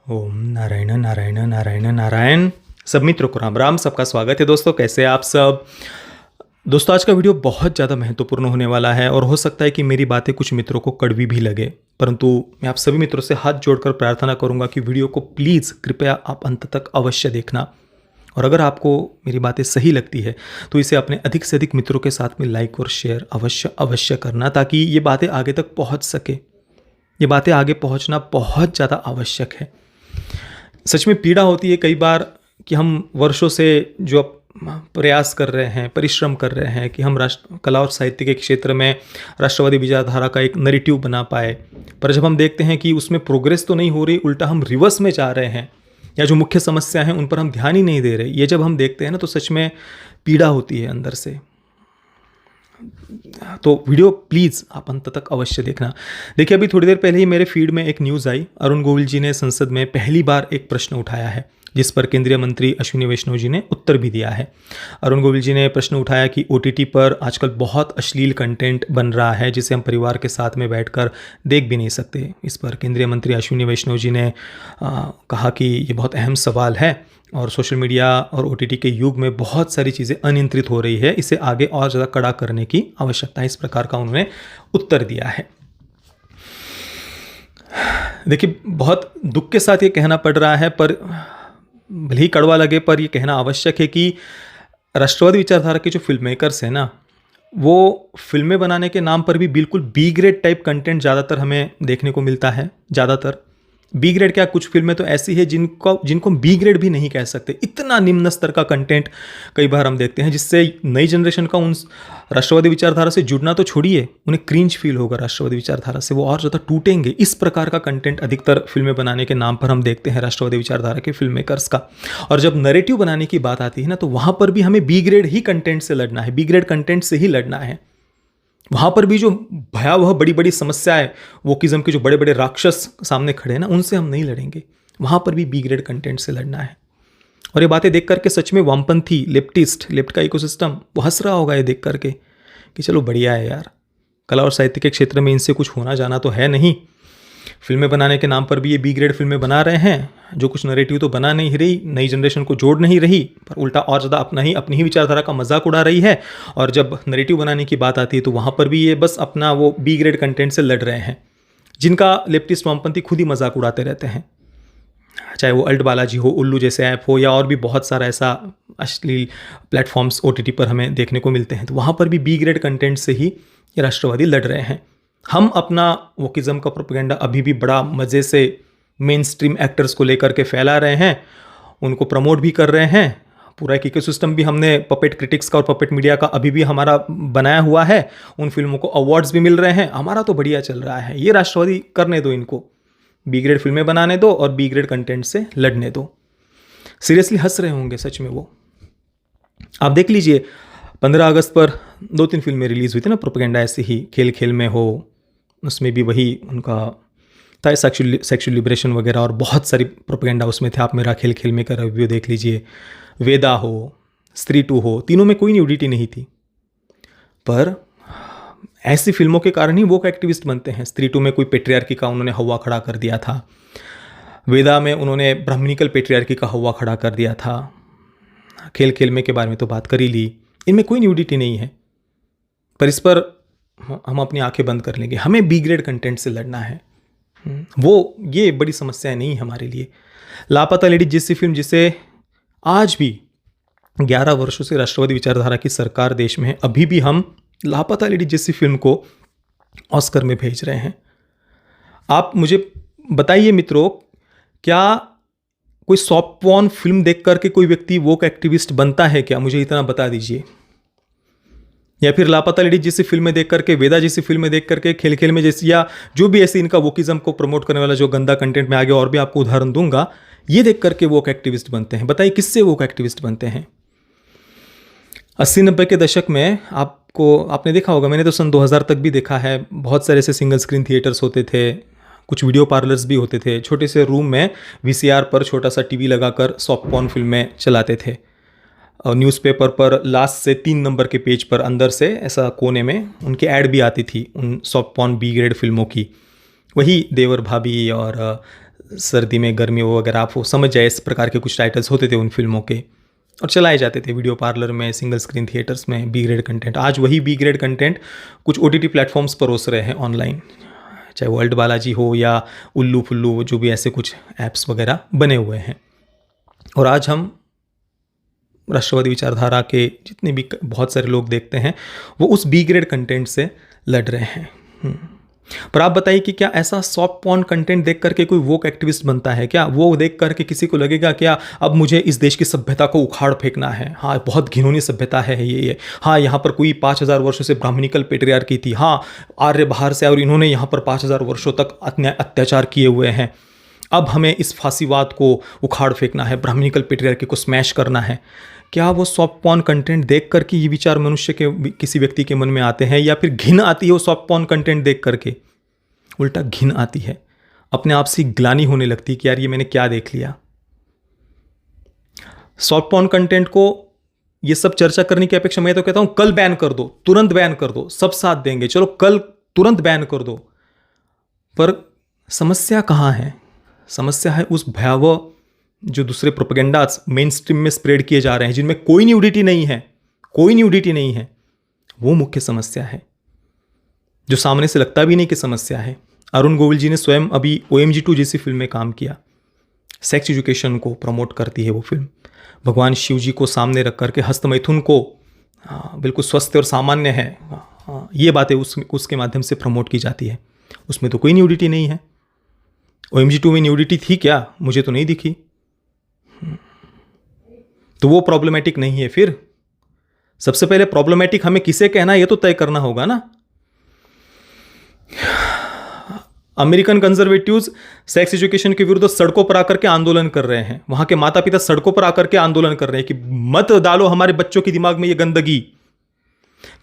ओम नारायण नारायण नारायण नारायण। सब मित्रों को राम राम, सबका स्वागत है। दोस्तों कैसे हैं आप सब। दोस्तों आज का वीडियो बहुत ज़्यादा महत्वपूर्ण होने वाला है और हो सकता है कि मेरी बातें कुछ मित्रों को कड़वी भी लगे, परंतु मैं आप सभी मित्रों से हाथ जोड़कर प्रार्थना करूंगा कि वीडियो को प्लीज़ कृपया आप अंत तक अवश्य देखना। और अगर आपको मेरी बातें सही लगती है तो इसे अपने अधिक से अधिक मित्रों के साथ में लाइक और शेयर अवश्य अवश्य करना, ताकि ये बातें आगे तक पहुंच सके। ये बातें आगे पहुंचना बहुत ज़्यादा आवश्यक है। सच में पीड़ा होती है कई बार कि हम वर्षों से जो प्रयास कर रहे हैं, परिश्रम कर रहे हैं कि हम राष्ट्र कला और साहित्य के क्षेत्र में राष्ट्रवादी विचारधारा का एक नैरेटिव बना पाए, पर जब हम देखते हैं कि उसमें प्रोग्रेस तो नहीं हो रही, उल्टा हम रिवर्स में जा रहे हैं, या जो मुख्य समस्या है उन पर हम ध्यान ही नहीं दे रहे, ये जब हम देखते हैं ना तो सच में पीड़ा होती है अंदर से। तो वीडियो प्लीज़ आप अंत तक अवश्य देखना। देखिए अभी थोड़ी देर पहले ही मेरे फीड में एक न्यूज़ आई। अरुण गोविल जी ने संसद में पहली बार एक प्रश्न उठाया है, जिस पर केंद्रीय मंत्री अश्विनी वैष्णव जी ने उत्तर भी दिया है। अरुण गोविल जी ने प्रश्न उठाया कि ओटीटी पर आजकल बहुत अश्लील कंटेंट बन रहा है जिसे हम परिवार के साथ में बैठकर देख भी नहीं सकते। इस पर केंद्रीय मंत्री अश्विनी वैष्णव जी ने कहा कि ये बहुत अहम सवाल है और सोशल मीडिया और ओटीटी के युग में बहुत सारी चीज़ें अनियंत्रित हो रही है, इसे आगे और ज़्यादा कड़ा करने की आवश्यकता है। इस प्रकार का उन्होंने उत्तर दिया है। देखिए बहुत दुख के साथ ये कहना पड़ रहा है, पर भले ही कड़वा लगे पर ये कहना आवश्यक है कि राष्ट्रवादी विचारधारा के जो फिल्म मेकर्स हैं ना, वो फिल्में बनाने के नाम पर भी बिल्कुल बी ग्रेड टाइप कंटेंट ज़्यादातर हमें देखने को मिलता है। ज़्यादातर बी ग्रेड क्या, कुछ फिल्में तो ऐसी है जिनको बी ग्रेड भी नहीं कह सकते। इतना निम्न स्तर का कंटेंट कई बार हम देखते हैं, जिससे नई जनरेशन का उन राष्ट्रवादी विचारधारा से जुड़ना तो छोड़िए, उन्हें क्रिंज फील होगा राष्ट्रवादी विचारधारा से, वो और ज़्यादा टूटेंगे। इस प्रकार का कंटेंट अधिकतर फिल्में बनाने के नाम पर हम देखते हैं राष्ट्रवादी विचारधारा के फिल्म मेकर्स का। और जब नैरेटिव बनाने की बात आती है ना, तो वहाँ पर भी हमें बी ग्रेड ही कंटेंट से लड़ना है, बी ग्रेड कंटेंट से ही लड़ना है। वहाँ पर भी जो भयावह बड़ी बड़ी समस्या है, वोकिज्म के जो बड़े बड़े राक्षस सामने खड़े हैं ना, उनसे हम नहीं लड़ेंगे। वहाँ पर भी बी ग्रेड कंटेंट से लड़ना है। और ये बातें देख करके सच में वामपंथी, लेफ्ट का इकोसिस्टम वो हंस रहा होगा ये देख करके कि चलो बढ़िया है यार, कला और साहित्य के क्षेत्र में इनसे कुछ होना जाना तो है नहीं। फिल्में बनाने के नाम पर भी ये बी ग्रेड फिल्में बना रहे हैं, जो कुछ नैरेटिव तो बना नहीं रही, नई जनरेशन को जोड़ नहीं रही, पर उल्टा और ज़्यादा अपनी ही विचारधारा का मजाक उड़ा रही है। और जब नैरेटिव बनाने की बात आती है तो वहाँ पर भी ये बस अपना वो बी ग्रेड कंटेंट से लड़ रहे हैं, जिनका लेफ्टिस्ट वामपंथी खुद ही मजाक उड़ाते रहते हैं। चाहे वो अल्ट बालाजी हो, उल्लू जैसे ऐप हो, या और भी बहुत सारा ऐसा अश्लील प्लेटफॉर्म्स ओटीटी पर हमें देखने को मिलते हैं, तो वहाँ पर भी बी ग्रेड कंटेंट से ही ये राष्ट्रवादी लड़ रहे हैं। हम अपना वोकिज्म का प्रोपेगेंडा अभी भी बड़ा मज़े से मेन स्ट्रीम एक्टर्स को लेकर के फैला रहे हैं, उनको प्रमोट भी कर रहे हैं। पूरा एक इकोसिस्टम भी हमने पपेट क्रिटिक्स का और पपेट मीडिया का अभी भी हमारा बनाया हुआ है। उन फिल्मों को अवार्ड्स भी मिल रहे हैं, हमारा तो बढ़िया चल रहा है। ये राष्ट्रवादी करने दो, इनको बी ग्रेड फिल्में बनाने दो और बी ग्रेड कंटेंट से लड़ने दो। सीरियसली हंस रहे होंगे सच में वो। आप देख लीजिए 15 अगस्त पर 2-3 फिल्में रिलीज़ हुई थी ना प्रोपेगेंडा ऐसे ही, खेल खेल में हो, उसमें भी वही उनका था सेक्सुअल लिबरेशन वगैरह, और बहुत सारी प्रोपेगेंडा उसमें थे। आप मेरा खेल खेल में का रिव्यू देख लीजिए। वेदा हो, स्त्री 2 हो, तीनों में कोई न्यूडिटी नहीं थी, पर ऐसी फिल्मों के कारण ही वो एक्टिविस्ट बनते हैं। स्त्री 2 में कोई पेट्रियार्की का उन्होंने हवा खड़ा कर दिया था, वेदा में उन्होंने ब्राह्मणिकल पेट्रियार्की का हवा खड़ा कर दिया था, खेल खेल में के बारे में तो बात कर ही ली। इनमें कोई न्यूडिटी नहीं है, पर इस पर हम अपनी आंखें बंद कर लेंगे। हमें बी ग्रेड कंटेंट से लड़ना है। ये बड़ी समस्या नहीं है हमारे लिए। लापता लेडी जैसी फिल्म, जिसे आज भी 11 वर्षों से राष्ट्रवादी विचारधारा की सरकार देश में है, अभी भी हम लापता लेडी जैसी फिल्म को ऑस्कर में भेज रहे हैं। आप मुझे बताइए मित्रों, क्या कोई सॉफ्ट पॉर्न फिल्म देख करके कोई व्यक्ति वोक एक्टिविस्ट बनता है क्या? मुझे इतना बता दीजिए। या फिर लापता लेडी जैसी फिल्में देख करके, वेदा जैसी फिल्में देख करके, खेल खेल में जैसी, या जो भी ऐसी इनका वोकिज्म को प्रमोट करने वाला जो गंदा कंटेंट में आगे और भी आपको उदाहरण दूंगा, ये देख करके वोक एक्टिविस्ट बनते हैं? बताइए किससे वोक एक्टिविस्ट बनते हैं? 80-90 के दशक में आपने देखा होगा, मैंने तो सन 2000 तक भी देखा है, बहुत सारे ऐसे सिंगल स्क्रीन थिएटर्स होते थे, कुछ वीडियो पार्लर्स भी होते थे। छोटे से रूम में वीसीआर पर छोटा सा टीवी लगाकर सॉफ्ट पॉर्न फिल्में चलाते थे। और न्यूज़पेपर पर लास्ट से 3 नंबर के पेज पर अंदर से ऐसा कोने में उनकी ऐड भी आती थी उन सॉफ्ट पॉर्न बी ग्रेड फिल्मों की। वही देवर भाभी और सर्दी में गर्मी वगैरह आप वो समझ जाए, इस प्रकार के कुछ टाइटल्स होते थे उन फिल्मों के, और चलाए जाते थे वीडियो पार्लर में, सिंगल स्क्रीन थिएटर्स में, बी ग्रेड कंटेंट। आज वही बी ग्रेड कंटेंट कुछ OTT प्लेटफॉर्म्स परोस रहे हैं ऑनलाइन, चाहे वर्ल्ड बालाजी हो या उल्लू फुल्लू, जो भी ऐसे कुछ ऐप्स वगैरह बने हुए हैं। और आज हम राष्ट्रवादी विचारधारा के जितने भी बहुत सारे लोग देखते हैं वो उस बी ग्रेड कंटेंट से लड़ रहे हैं। पर आप बताइए कि क्या ऐसा सॉफ्ट पॉर्न कंटेंट देख करके कोई वोक एक्टिविस्ट बनता है क्या? वो देख करके किसी को लगेगा क्या अब मुझे इस देश की सभ्यता को उखाड़ फेंकना है, हाँ बहुत घिनौनी सभ्यता है ये, हाँ यहाँ पर कोई 5000 वर्षों से ब्राह्मणिकल पेट्रियार्की थी, हाँ आर्य बाहर से और इन्होंने यहाँ पर 5000 वर्षों तक अत्याचार किए हुए हैं, अब हमें इस फांसीवाद को उखाड़ फेंकना है, ब्राह्मणिकल पेट्रियार्की को स्मैश करना है। क्या वो सॉफ्ट पॉर्न कंटेंट देख करके ये विचार मनुष्य के किसी व्यक्ति के मन में आते हैं, या फिर घिन आती है वो सॉफ्ट पॉर्न कंटेंट देख करके? उल्टा घिन आती है, अपने आप से ग्लानि होने लगती है कि यार ये मैंने क्या देख लिया। सॉफ्ट पॉर्न कंटेंट को ये सब चर्चा करने की अपेक्षा मैं तो कहता हूं कल बैन कर दो, तुरंत बैन कर दो, सब साथ देंगे, चलो कल तुरंत बैन कर दो। पर समस्या कहां है? समस्या है उस भयावह जो दूसरे प्रोपेगेंडास मेन स्ट्रीम में स्प्रेड किए जा रहे हैं, जिनमें कोई न्यूडिटी नहीं है, कोई न्यूडिटी नहीं है, वो मुख्य समस्या है, जो सामने से लगता भी नहीं कि समस्या है। अरुण गोविल जी ने स्वयं अभी OMG 2 जैसी फिल्म में काम किया, सेक्स एजुकेशन को प्रमोट करती है वो फिल्म, भगवान शिव जी को सामने रख करके हस्तमैथुन को बिल्कुल स्वस्थ और सामान्य है, ये बातें उसके माध्यम से प्रमोट की जाती है। उसमें तो कोई न्यूडिटी नहीं है। OMG 2 में न्यूडिटी थी क्या? मुझे तो नहीं दिखी। तो वो प्रॉब्लमेटिक नहीं है। फिर सबसे पहले प्रॉब्लमेटिक हमें किसे कहना है ये तो तय करना होगा ना। अमेरिकन कंजर्वेटिव्स सेक्स एजुकेशन के विरुद्ध सड़कों पर आकर के आंदोलन कर रहे हैं, वहां के माता पिता सड़कों पर आकर के आंदोलन कर रहे हैं कि मत डालो हमारे बच्चों के दिमाग में ये गंदगी।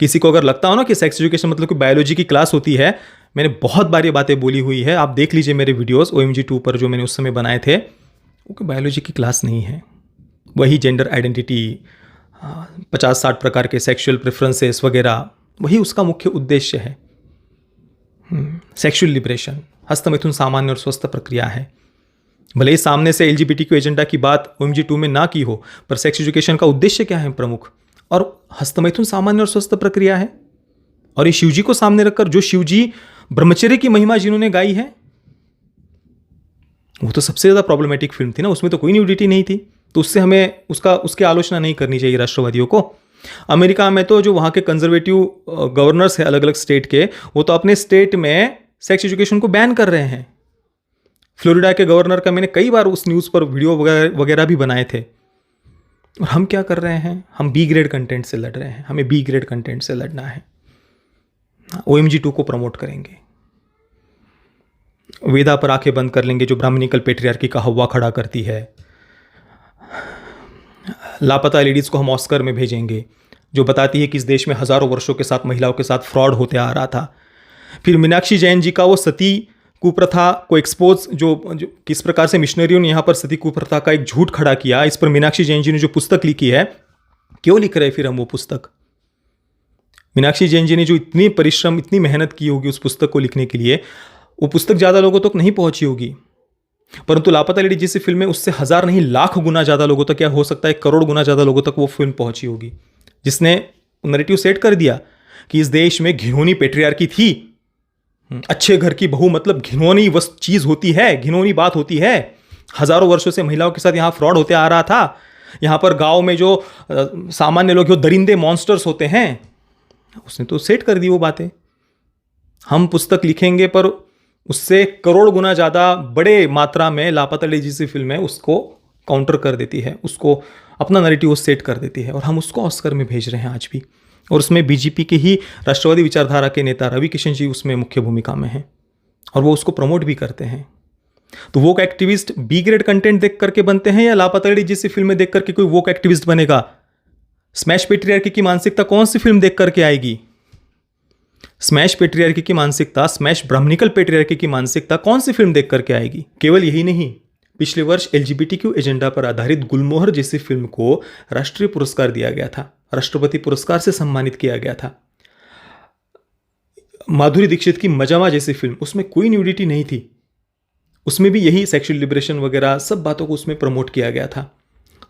किसी को अगर लगता हो ना कि सेक्स एजुकेशन मतलब कि बायोलॉजी की क्लास होती है, मैंने बहुत बार ये बातें बोली हुई है, आप देख लीजिए मेरे वीडियोस OMG 2 पर जो मैंने उस समय बनाए थे, वो बायोलॉजी की क्लास नहीं है। वही जेंडर आइडेंटिटी, 50-60 प्रकार के सेक्सुअल प्रेफरेंसेस वगैरह, वही उसका मुख्य उद्देश्य है। सेक्सुअल लिबरेशन, हस्तमैथुन सामान्य और स्वस्थ प्रक्रिया है। भले ही सामने से LGBTQ एजेंडा की बात OMG 2 में ना की हो, पर सेक्स एजुकेशन का उद्देश्य क्या है प्रमुख? और हस्तमैथुन सामान्य और स्वस्थ प्रक्रिया है। और ये शिवजी को सामने रखकर, जो शिवजी ब्रह्मचर्य की महिमा जिन्होंने गाई है, वो तो सबसे ज्यादा प्रॉब्लमेटिक फिल्म थी ना, उसमें तो कोई न्यूडिटी नहीं थी। तो उससे हमें उसकी आलोचना नहीं करनी चाहिए राष्ट्रवादियों को। अमेरिका में तो जो वहाँ के कंजर्वेटिव गवर्नर्स हैं अलग अलग स्टेट के, वो तो अपने स्टेट में सेक्स एजुकेशन को बैन कर रहे हैं। फ्लोरिडा के गवर्नर का मैंने कई बार उस न्यूज़ पर वीडियो वगैरह भी बनाए थे। और हम क्या कर रहे हैं? हम बी ग्रेड कंटेंट से लड़ रहे हैं। हमें बी ग्रेड कंटेंट से लड़ना है। OMG 2 को प्रमोट करेंगे, वेदा पर आंखें बंद कर लेंगे जो ब्राह्मणिकल पेट्रियार्की का हवा खड़ा करती है। लापता लेडीज को हम ऑस्कर में भेजेंगे, जो बताती है कि इस देश में हजारों वर्षों के साथ महिलाओं के साथ फ्रॉड होते आ रहा था। फिर मीनाक्षी जैन जी का वो सती कुप्रथा को एक्सपोज, जो किस प्रकार से मिशनरियों ने यहाँ पर सती कुप्रथा का एक झूठ खड़ा किया, इस पर मीनाक्षी जैन जी ने जो पुस्तक लिखी है, क्यों लिख रहे फिर हम वो पुस्तक? मीनाक्षी जैन जी ने जो इतनी परिश्रम, इतनी मेहनत की होगी उस पुस्तक को लिखने के लिए, वो पुस्तक ज़्यादा लोगों तक नहीं पहुंची होगी। परंतु लापता लेडी जैसी फिल्म में उससे 1000 नहीं लाख गुना ज़्यादा लोगों तक, क्या हो सकता है करोड़ गुना ज़्यादा लोगों तक वो फिल्म पहुंची होगी, जिसने नैरेटिव सेट कर दिया कि इस देश में घिनौनी पेट्रियार्की थी। अच्छे घर की बहू मतलब घिनौनी चीज़ होती है, घिनौनी बात होती है। हजारों वर्षों से महिलाओं के साथ यहाँ फ्रॉड होते आ रहा था। यहाँ पर गाँव में जो सामान्य लोग, जो दरिंदे मॉन्स्टर्स होते हैं, उसने तो सेट कर दी वो बातें। हम पुस्तक लिखेंगे पर उससे करोड़ गुना ज़्यादा बड़े मात्रा में लापता लेडी जैसी फिल्म है उसको काउंटर कर देती है, उसको अपना नैरेटिव सेट कर देती है, और हम उसको ऑस्कर में भेज रहे हैं आज भी। और उसमें BJP के ही राष्ट्रवादी विचारधारा के नेता रवि किशन जी उसमें मुख्य भूमिका में हैं, और वो उसको प्रमोट भी करते हैं। तो वोक एक्टिविस्ट बी ग्रेड कंटेंट देख करके बनते हैं, या लापता लेडी जैसी फिल्में देख करके कोई वोक एक्टिविस्ट बनेगा? स्मैश पेट्रियार्की की मानसिकता कौन सी फिल्म देख करके आएगी? स्मैश पेट्रियार्की की मानसिकता, स्मैश ब्राह्मणिकल पेट्रियार्की की मानसिकता कौन सी फिल्म देख करके आएगी? केवल यही नहीं, पिछले वर्ष LGBTQ एजेंडा पर आधारित गुलमोहर जैसी फिल्म को राष्ट्रीय पुरस्कार दिया गया था, राष्ट्रपति पुरस्कार से सम्मानित किया गया था। माधुरी दीक्षित की मजामा जैसी फिल्म, उसमें कोई न्यूडिटी नहीं थी, उसमें भी यही सेक्सुअल लिबरेशन वगैरह सब बातों को उसमें प्रमोट किया गया था।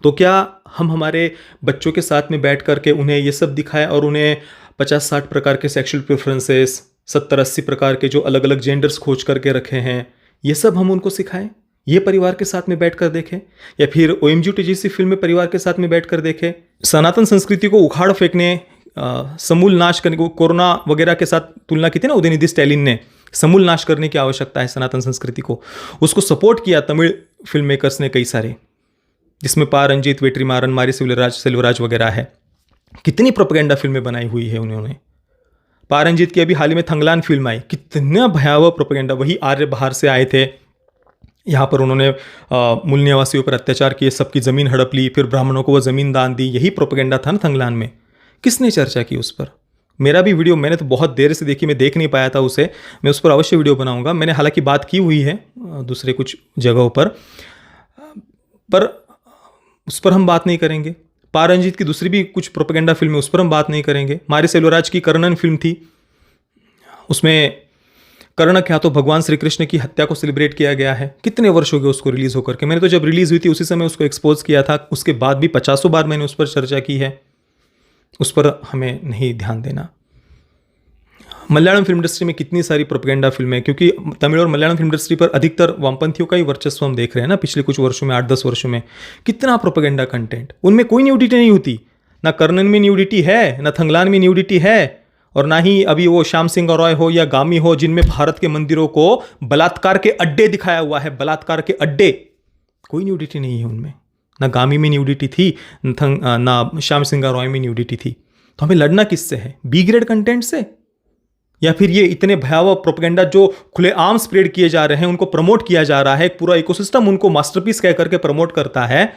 तो क्या हम हमारे बच्चों के साथ में बैठ करके उन्हें ये सब दिखाएं और उन्हें 50-60 प्रकार के सेक्सुअल प्रेफरेंसेस, 70-80 प्रकार के जो अलग अलग जेंडर्स खोज करके रखे हैं, ये सब हम उनको सिखाएं? ये परिवार के साथ में बैठ कर देखें, या फिर OMG जैसी फिल्म में परिवार के साथ में बैठ कर देखें? सनातन संस्कृति को उखाड़ फेंकने, समूल नाश करने को, कोरोना वगैरह के साथ तुलना की थी ना उदयनिधि स्टैलिन ने, समूल नाश करने की आवश्यकता है सनातन संस्कृति को, उसको सपोर्ट किया तमिल फिल्म मेकर्स ने कई सारे, जिसमें पा रंजीत, वेट्रीमारन, मारी सेल्वराज वगैरह है। कितनी प्रोपेगेंडा फिल्में बनाई हुई है उन्होंने। पा रंजीत की अभी हाल ही में थंगलान फिल्म आई, कितना भयावह प्रोपेगेंडा। वही आर्य बाहर से आए थे, यहाँ पर उन्होंने मूल निवासियों पर अत्याचार किए, सबकी ज़मीन हड़प ली, फिर ब्राह्मणों को वो ज़मीन दान दी। यही प्रोपेगेंडा था ना थंगलान में। किसने चर्चा की उस पर? मेरा भी वीडियो, मैंने तो बहुत देर से देखी, मैं देख नहीं पाया था उसे, मैं उस पर अवश्य वीडियो बनाऊंगा। मैंने हालांकि बात की हुई है दूसरे कुछ जगहों पर उस पर हम बात नहीं करेंगे। पा रंजीत की दूसरी भी कुछ प्रोपेगेंडा फिल्म है, उस पर हम बात नहीं करेंगे। मारी सेल्वराज की कर्णन फिल्म थी, उसमें कर्ण क्या तो भगवान श्री कृष्ण की हत्या को सेलिब्रेट किया गया है। कितने वर्ष हो गए उसको रिलीज होकर के? मैंने तो जब रिलीज हुई थी उसी समय उसको एक्सपोज किया था, उसके बाद भी 50 बार मैंने उस पर चर्चा की है। उस पर हमें नहीं ध्यान देना। मलयालम फिल्म इंडस्ट्री में कितनी सारी प्रोपेगेंडा फिल्में, क्योंकि तमिल और मलयालम फिल्म इंडस्ट्री पर अधिकतर वामपंथियों का ही वर्चस्व हम देख रहे हैं ना पिछले कुछ वर्षों में, 8-10 वर्षों में। कितना प्रोपेगेंडा कंटेंट, उनमें कोई न्यूडिटी नहीं होती। ना कर्णन में न्यूडिटी है, ना थंगलान में न्यूडिटी है, और ना ही अभी वो श्याम सिंह रॉय हो या गामी हो, जिनमें भारत के मंदिरों को बलात्कार के अड्डे दिखाया हुआ है। बलात्कार के अड्डे, कोई न्यूडिटी नहीं है उनमें। ना गामी में न्यूडिटी थी, ना श्याम सिंह रॉय में न्यूडिटी थी। तो हमें लड़ना किससे है? बी ग्रेड कंटेंट से, या फिर ये इतने भयावह प्रोपेगेंडा जो खुलेआम स्प्रेड किए जा रहे हैं, उनको प्रमोट किया जा रहा है, पूरा इकोसिस्टम उनको मास्टरपीस कह करके प्रमोट करता है।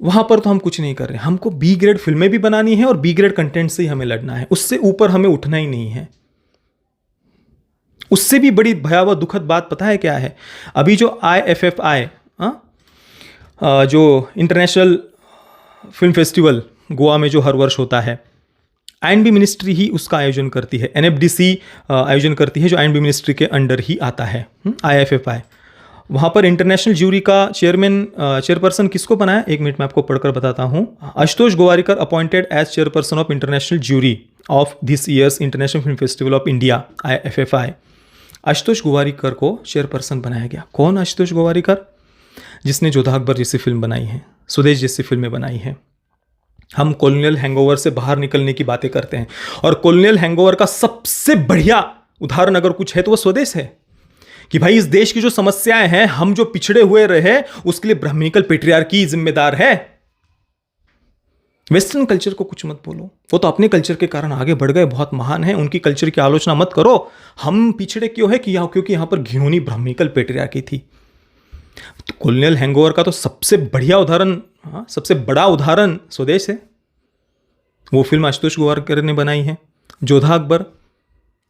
वहां पर तो हम कुछ नहीं कर रहे। हमको बी ग्रेड फिल्में भी बनानी है और बी ग्रेड कंटेंट से ही हमें लड़ना है, उससे ऊपर हमें उठना ही नहीं है। उससे भी बड़ी भयावह दुखद बात पता है क्या है? अभी जो IFFI, जो इंटरनेशनल फिल्म फेस्टिवल गोवा में जो हर वर्ष होता है, INB मिनिस्ट्री ही उसका आयोजन करती है। NFDC आयोजन करती है, जो INB मिनिस्ट्री के अंडर ही आता है। IFFI, वहाँ पर इंटरनेशनल ज्यूरी का चेयरपर्सन किसको बनाया? एक मिनट में आपको पढ़कर बताता हूँ। Ashutosh Gowariker appointed as chairperson of international jury of this year's international film festival of India, IFFI। Ashutosh Gowariker को चेयरपर्सन बनाया गया। कौन आशुतोष गोवारिकर? जिसने जोधा अकबर जैसी फिल्म बनाई है, स्वदेश जैसी फिल्में बनाई हैं। हम कॉलोनियल हैंगओवर से बाहर निकलने की बातें करते हैं, और कॉलोनियल हैंगओवर का सबसे बढ़िया उदाहरण अगर कुछ है तो वो स्वदेश है। कि भाई इस देश की जो समस्याएं हैं, हम जो पिछड़े हुए रहे, उसके लिए ब्राह्मणिकल पेट्रियार्की जिम्मेदार है। वेस्टर्न कल्चर को कुछ मत बोलो, वो तो अपने कल्चर के कारण आगे बढ़ गए, बहुत महान है, उनकी कल्चर की आलोचना मत करो। हम पिछड़े क्यों है? क्योंकि यहां पर घिनौनी ब्राह्मणिकल पेट्रियार्की थी। तो कॉलोनियल हैंगओवर का तो सबसे बढ़िया उदाहरण, सबसे बड़ा उदाहरण स्वदेश है। वो फिल्म आशुतोष गोवारिकर ने बनाई है, जोधा अकबर।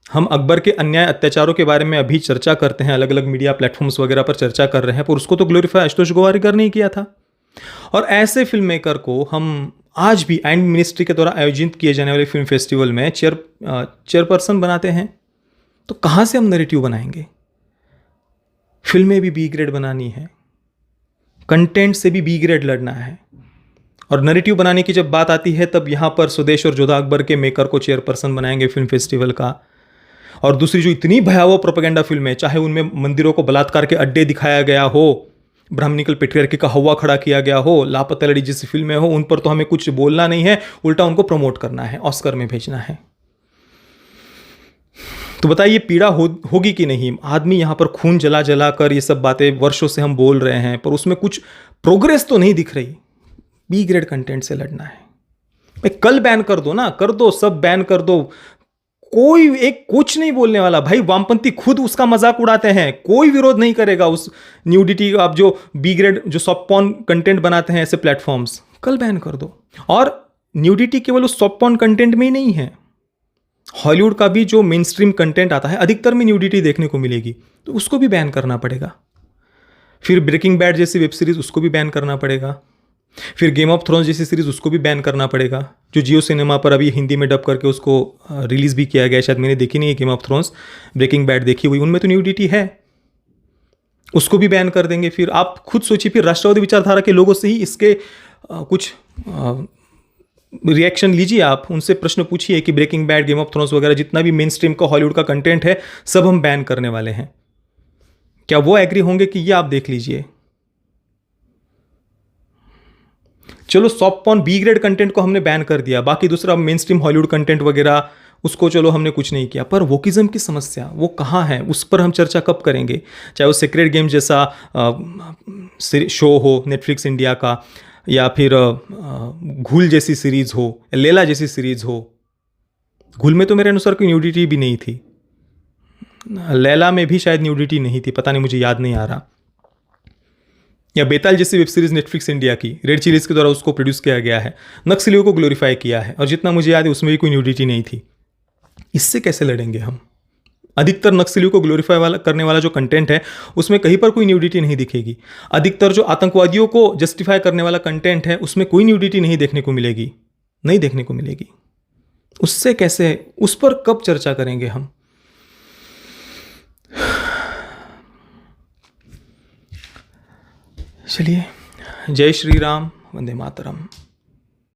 हम अकबर के अन्याय अत्याचारों के बारे में अभी चर्चा करते हैं, अलग अलग मीडिया प्लेटफॉर्म्स वगैरह पर चर्चा कर रहे हैं, पर उसको तो ग्लोरीफाई आशुतोष गोवारिकर ने किया था। और ऐसे फिल्म मेकर को हम आज भी INB मिनिस्ट्री के द्वारा आयोजित किए जाने वाले फिल्म फेस्टिवल में चेयरपर्सन बनाते हैं। तो कहाँ से हम नैरेटिव बनाएंगे? फिल्में भी बी ग्रेड बनानी है, कंटेंट से भी बी ग्रेड लड़ना है। और नैरेटिव बनाने की जब बात आती है, तब यहाँ पर स्वदेश और जोधा अकबर के मेकर को चेयरपर्सन बनाएंगे फिल्म फेस्टिवल का। और दूसरी जो इतनी भयावह प्रोपेगेंडा फिल्में, चाहे उनमें मंदिरों को बलात्कार के अड्डे दिखाया गया हो, ब्राह्मणिकल पेट्रियार्की का हवा खड़ा किया गया हो, लापता लड़ी जैसी फिल्में हो, उन पर तो हमें कुछ बोलना नहीं है, उल्टा उनको प्रमोट करना है, ऑस्कर में भेजना है। तो बताइए पीड़ा होगी कि नहीं? आदमी यहाँ पर खून जला जला कर ये सब बातें वर्षों से हम बोल रहे हैं, पर उसमें कुछ प्रोग्रेस तो नहीं दिख रही। बी ग्रेड कंटेंट से लड़ना है। भाई कल बैन कर दो ना, कर दो, सब बैन कर दो, कोई एक कुछ नहीं बोलने वाला। भाई वामपंथी खुद उसका मजाक उड़ाते हैं, कोई विरोध नहीं करेगा उस न्यूडिटी। आप जो बी ग्रेड जो सॉफ्ट पॉर्न कंटेंट बनाते हैं ऐसे प्लेटफॉर्म्स, कल बैन कर दो। और न्यूडिटी केवल उस सॉफ्ट पॉर्न कंटेंट में ही नहीं है, हॉलीवुड का भी जो मेन स्ट्रीम कंटेंट आता है अधिकतर में न्यूडिटी देखने को मिलेगी, तो उसको भी बैन करना पड़ेगा। फिर ब्रेकिंग बैड जैसी वेब सीरीज, उसको भी बैन करना पड़ेगा। फिर गेम ऑफ थ्रोन्स जैसी सीरीज, उसको भी बैन करना पड़ेगा, जो जियो सिनेमा पर अभी हिंदी में डब करके उसको रिलीज भी किया गया। शायद मैंने देखी नहीं है Game of Thrones, Breaking Bad देखी हुई, उनमें तो न्यूडिटी है। उसको भी बैन कर देंगे। फिर आप खुद सोचिए, फिर राष्ट्रवादी विचारधारा के लोगों से ही इसके कुछ रिएक्शन लीजिए, आप उनसे प्रश्न पूछिए कि Breaking Bad, Game of Thrones वगैरह जितना भी मेन स्ट्रीम का हॉलीवुड का कंटेंट है सब हम बैन करने वाले हैं, क्या वो एग्री होंगे कि ये आप देख लीजिए। चलो soft porn B grade content को हमने बैन कर दिया, बाकी दूसरा मेन स्ट्रीम हॉलीवुड कंटेंट वगैरह उसको चलो हमने कुछ नहीं किया, पर वोकिज्म की समस्या वो कहाँ है, उस पर हम चर्चा कब करेंगे। चाहे वो सीक्रेट गेम जैसा शो हो नेटफ्लिक्स इंडिया का, या फिर घूल जैसी सीरीज हो, लेला जैसी सीरीज हो। घूल में तो मेरे अनुसार कोई न्यूडिटी भी नहीं थी, लैला में भी शायद न्यूडिटी नहीं थी, पता नहीं, मुझे याद नहीं आ रहा। या बेताल जैसी वेब सीरीज नेटफ्लिक्स इंडिया की रेड चिलीज के द्वारा उसको प्रोड्यूस किया गया है, नक्सलियों को ग्लोरीफाई किया है, और जितना मुझे याद है उसमें भी कोई न्यूडिटी नहीं थी। इससे कैसे लड़ेंगे हम। अधिकतर नक्सलियों को ग्लोरीफाई करने वाला जो कंटेंट है उसमें कहीं पर कोई न्यूडिटी नहीं दिखेगी। अधिकतर जो आतंकवादियों को जस्टिफाई करने वाला कंटेंट है उसमें कोई न्यूडिटी नहीं देखने को मिलेगी, नहीं देखने को मिलेगी। उससे कैसे, उस पर कब चर्चा करेंगे हम। चलिए, जय श्री राम, वंदे मातरम।